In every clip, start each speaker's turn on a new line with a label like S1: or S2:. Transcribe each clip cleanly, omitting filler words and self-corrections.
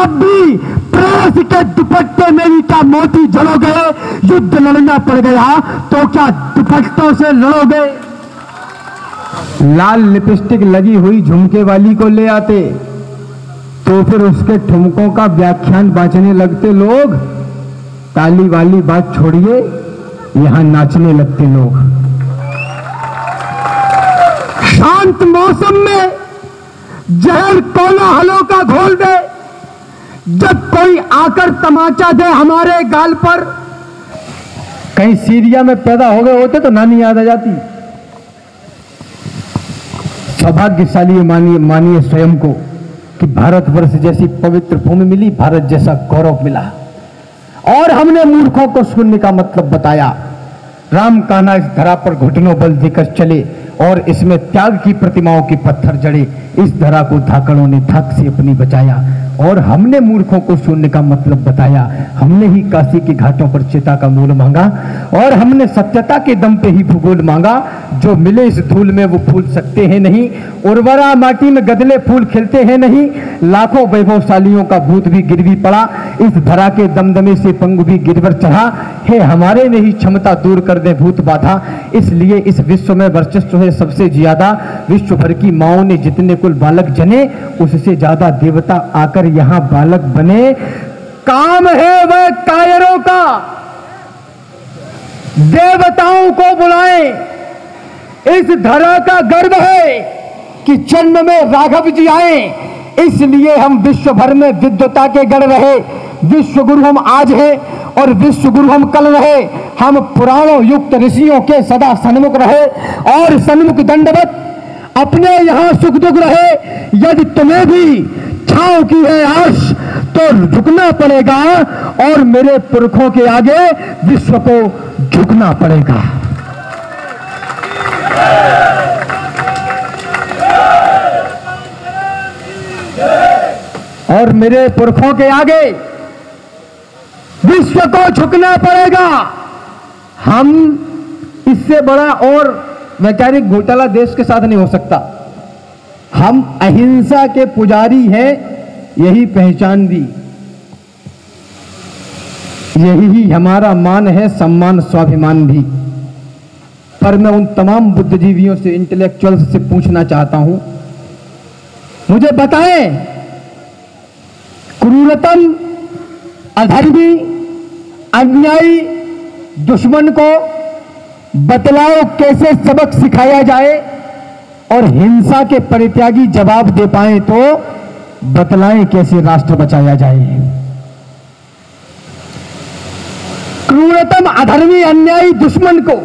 S1: तब भी प्रेस के दुपट्टे मेरी क्या मोती जलोगे? युद्ध लड़ना पड़ गया तो क्या दुपट्टों से लड़ोगे? लाल लिपस्टिक लगी हुई झुमके वाली को ले आते तो फिर उसके ठुमकों का व्याख्यान बांचने लगते लोग। ताली वाली बात छोड़िए, यहां नाचने लगते लोग। शांत मौसम में जहर कोलाहलों का घोल दे, जब कोई आकर तमाचा दे हमारे गाल पर। कहीं सीरिया में पैदा हो गए होते तो नानी याद आ जाती। सौभाग्यशाली मानिए स्वयं को कि भारतवर्ष जैसी पवित्र भूमि मिली, भारत जैसा गौरव मिला। और हमने मूर्खों को शून्य का मतलब बताया। राम कान्हा इस धरा पर घुटनों बल देकर चले और इसमें त्याग की प्रतिमाओं के पत्थर जड़े। इस धरा को धाकड़ों ने धाक से अपनी बचाया और हमने मूर्खों को शून्य का मतलब बताया। हमने ही काशी के घाटों पर चिता का मूल मांगा और हमने सत्यता के दम पे ही भूगोल मांगा। जो मिले इस धूल में वो फूल सकते हैं नहीं, उर्वरा माटी में गदले फूल खिलते हैं नहीं। लाखों वैभवशालियों का भूत भी गिरवी पड़ा, इस धरा के दमदमे से पंग भी गिरवर चढ़ा। हे हमारे में ही क्षमता दूर कर दे भूत बाधा, इसलिए इस विश्व में वर्चस्व है सबसे ज्यादा। विश्व भर की माओं ने जितने कुल बालक जने, उससे ज्यादा देवता आकर यहां बालक बने। काम है वह कायरों का, देवताओं को बुलाएं। इस धरा का गर्व है कि जन्म में राघव जी आए, इसलिए हम विश्व भर में विद्वता के गढ़ रहे। विश्व गुरु हम आज हैं और विश्व गुरु हम कल रहे। हम पुराणों युक्त ऋषियों के सदा सन्मुख रहे और सन्मुख दंडवत अपने यहां सुख दुख रहे। यदि तुम्हें भी छांव की है आश तो झुकना पड़ेगा और मेरे पुरखों के आगे विश्व को झुकना पड़ेगा। और मेरे पुरखों के आगे विश्व को झुकना पड़ेगा। हम इससे बड़ा और वैचारिक घोटाला देश के साथ नहीं हो सकता। हम अहिंसा के पुजारी हैं, यही पहचान भी, यही ही हमारा मान है, सम्मान स्वाभिमान भी। पर मैं उन तमाम बुद्धिजीवियों से, इंटेलेक्चुअल्स से पूछना चाहता हूं, मुझे बताएं क्रूरतम अधर्मी अन्यायी दुश्मन को बतलाओ कैसे सबक सिखाया जाए, और हिंसा के परित्यागी जवाब दे पाए तो बतलाएं कैसे राष्ट्र बचाया जाए। क्रूरतम अधर्मी अन्यायी दुश्मन को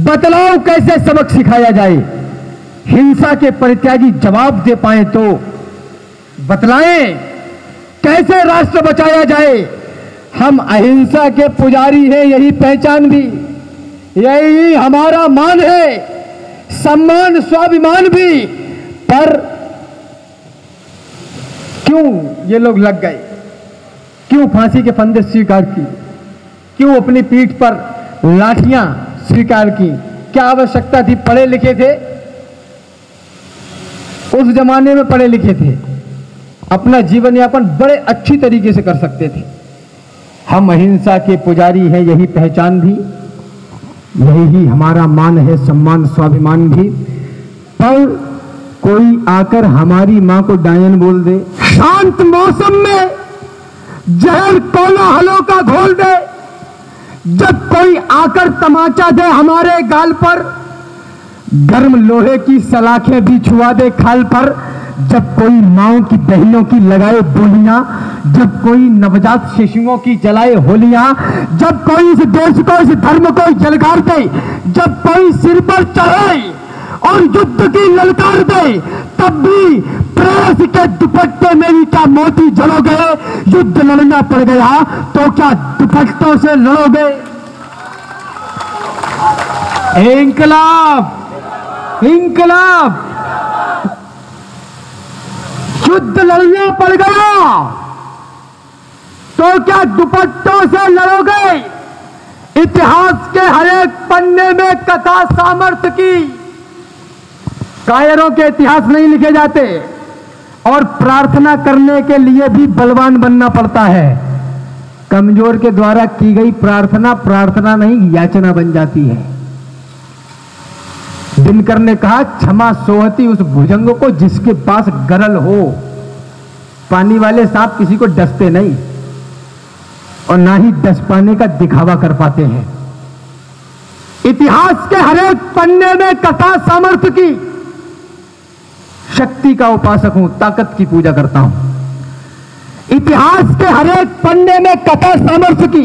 S1: बतलाओ कैसे सबक सिखाया जाए, हिंसा के परित्यागी जवाब दे पाए तो बतलाएं कैसे राष्ट्र बचाया जाए। हम अहिंसा के पुजारी हैं, यही पहचान भी, यही हमारा मान है, सम्मान स्वाभिमान भी। पर क्यों ये लोग लग गए? क्यों फांसी के फंदे स्वीकार की? क्यों अपनी पीठ पर लाठियां स्वीकार की? क्या आवश्यकता थी? पढ़े लिखे थे, उस जमाने में पढ़े लिखे थे, अपना जीवन यापन बड़े अच्छी तरीके से कर सकते थे। हम अहिंसा के पुजारी हैं, यही पहचान भी, यही ही हमारा मान है, सम्मान स्वाभिमान भी। पर कोई आकर हमारी मां को डायन बोल दे, शांत मौसम में जहर कोलाहलों का घोल दे, जब कोई आकर तमाचा दे हमारे गाल पर, गर्म लोहे की सलाखें भी छुआ दे खाल पर, जब कोई माओं की बहनों की लगाए बोलियां, जब कोई नवजात शिशुओं की जलाए होलियां, जब कोई इस देश को, इस धर्म को जलगार दे, जब कोई सिर पर चढ़े और युद्ध की ललकार दे, तब भी प्रेस के दुपट्टे मेरी क्या मोती जलोगे? युद्ध लड़ना पड़ गया तो क्या दुपट्टों से लड़ोगे? इंकलाब, इंकलाब, युद्ध लड़ना पड़ गया तो क्या दुपट्टों से लड़ोगे? इतिहास के हर एक पन्ने में कथा सामर्थ्य की, कायरों के इतिहास नहीं लिखे जाते, और प्रार्थना करने के लिए भी बलवान बनना पड़ता है। कमजोर के द्वारा की गई प्रार्थना प्रार्थना नहीं, याचना बन जाती है। दिनकर ने कहा, क्षमा सोहती उस भुजंग को जिसके पास गरल हो। पानी वाले सांप किसी को डसते नहीं और ना ही डस पाने का दिखावा कर पाते हैं। इतिहास के हर एक पन्ने में कथा सामर्थ्य की, शक्ति का उपासक हूं, ताकत की पूजा करता हूं। इतिहास के हर एक पन्ने में कथा सामर्थ्य की,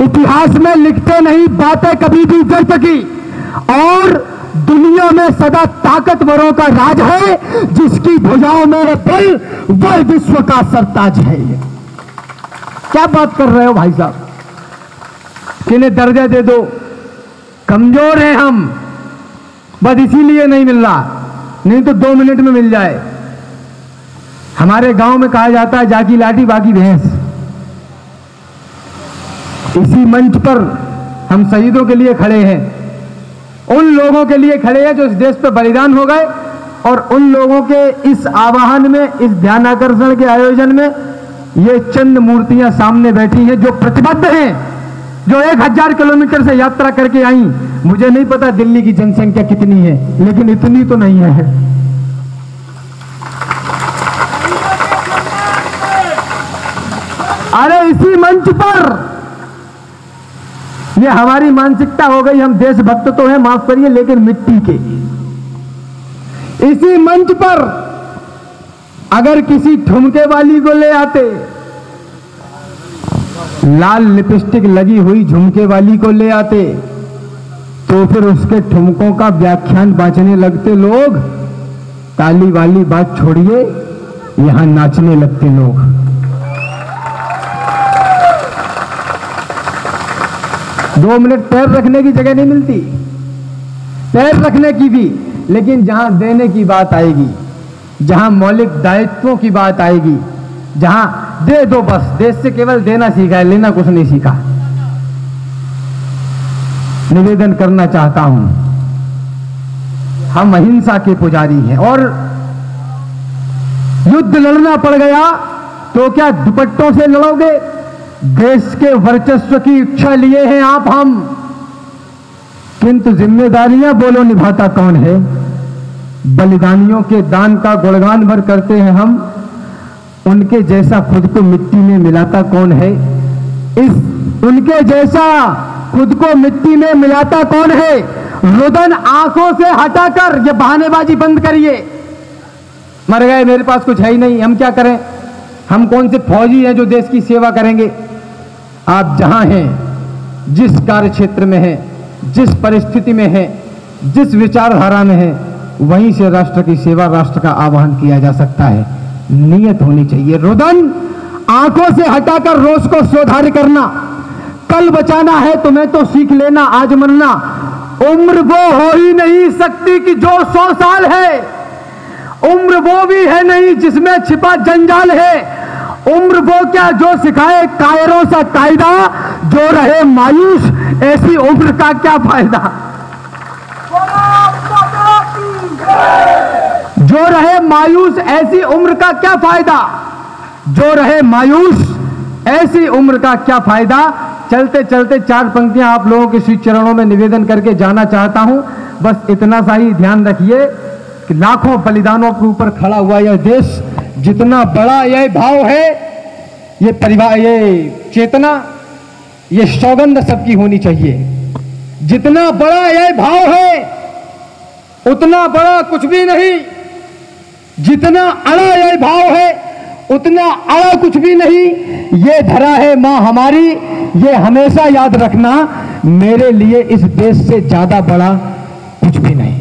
S1: इतिहास में लिखते नहीं बातें कभी भी व्यर्थ की, और दुनिया में सदा ताकतवरों का राज है, जिसकी भुजाओं में बल वह विश्व का सरताज है। क्या बात कर रहे हो भाई साहब? किन्हें दर्जा दे दो, कमजोर हैं हम, बस इसीलिए नहीं मिल रहा, नहीं तो 2 मिनट में मिल जाए। हमारे गांव में कहा जाता है, जाकी लाठी बाकी भैंस। इसी मंच पर हम शहीदों के लिए खड़े हैं, उन लोगों के लिए खड़े हैं जो इस देश पे बलिदान हो गए, और उन लोगों के इस आवाहन में, इस ध्यान आकर्षण के आयोजन में ये चंद मूर्तियां सामने बैठी हैं जो प्रतिबद्ध हैं, जो 1000 किलोमीटर से यात्रा करके आई। मुझे नहीं पता दिल्ली की जनसंख्या कितनी है, लेकिन इतनी तो नहीं है। अरे इसी मंच पर, ये हमारी मानसिकता हो गई, हम देशभक्त तो हैं, माफ करिए, लेकिन मिट्टी के। इसी मंच पर अगर किसी ठुमके वाली को ले आते, लाल लिपस्टिक लगी हुई झुमके वाली को ले आते, तो फिर उसके ठुमकों का व्याख्यान बांचने लगते लोग। ताली वाली बात छोड़िए, यहां नाचने लगते लोग। दो मिनट पैर रखने की जगह नहीं मिलती, पैर रखने की भी, लेकिन जहां देने की बात आएगी, जहां मौलिक दायित्वों की बात आएगी, जहां दे दो, बस देश से केवल देना सीखा है, लेना कुछ नहीं सीखा। निवेदन करना चाहता हूं, हम अहिंसा के पुजारी हैं, और युद्ध लड़ना पड़ गया तो क्या दुपट्टों से लड़ोगे? देश के वर्चस्व की इच्छा लिए हैं आप हम, किंतु जिम्मेदारियां बोलो निभाता कौन है? बलिदानियों के दान का गुणगान भर करते हैं हम, उनके जैसा खुद को मिट्टी में मिलाता कौन है? उनके जैसा खुद को मिट्टी में मिलाता कौन है? रुदन आंखों से हटाकर ये बहानेबाजी बंद करिए। मर गए, मेरे पास कुछ है ही नहीं, हम क्या करें? हम कौन से फौजी हैं जो देश की सेवा करेंगे? आप जहां हैं, जिस कार्य क्षेत्र में हैं, जिस परिस्थिति में हैं, जिस विचारधारा में हैं, वहीं से राष्ट्र की सेवा, राष्ट्र का आह्वान किया जा सकता है। नियत होनी चाहिए। रुदन आंखों से हटाकर रोष को सुधार करना, कल बचाना है तुम्हें तो सीख लेना आज मरना। उम्र वो हो ही नहीं सकती कि जो 100 साल है, उम्र वो भी है नहीं जिसमें छिपा जंजाल है। उम्र वो क्या जो सिखाए कायरों सा कायदा, जो रहे मायूस ऐसी उम्र का क्या फायदा? जो रहे मायूस ऐसी उम्र का क्या फायदा? जो रहे मायूस ऐसी उम्र का क्या फायदा? चलते चलते 4 पंक्तियां आप लोगों के श्री चरणों में निवेदन करके जाना चाहता हूं। बस इतना सा ही ध्यान रखिए कि लाखों बलिदानों के ऊपर खड़ा हुआ यह देश, जितना बड़ा यह भाव है, ये परिवार, ये चेतना, ये सौगंध सबकी होनी चाहिए। जितना बड़ा यह भाव है उतना बड़ा कुछ भी नहीं, जितना अड़ा यह भाव है उतना अड़ा कुछ भी नहीं। ये धरा है मां हमारी, ये हमेशा याद रखना, मेरे लिए इस देश से ज्यादा बड़ा कुछ भी नहीं।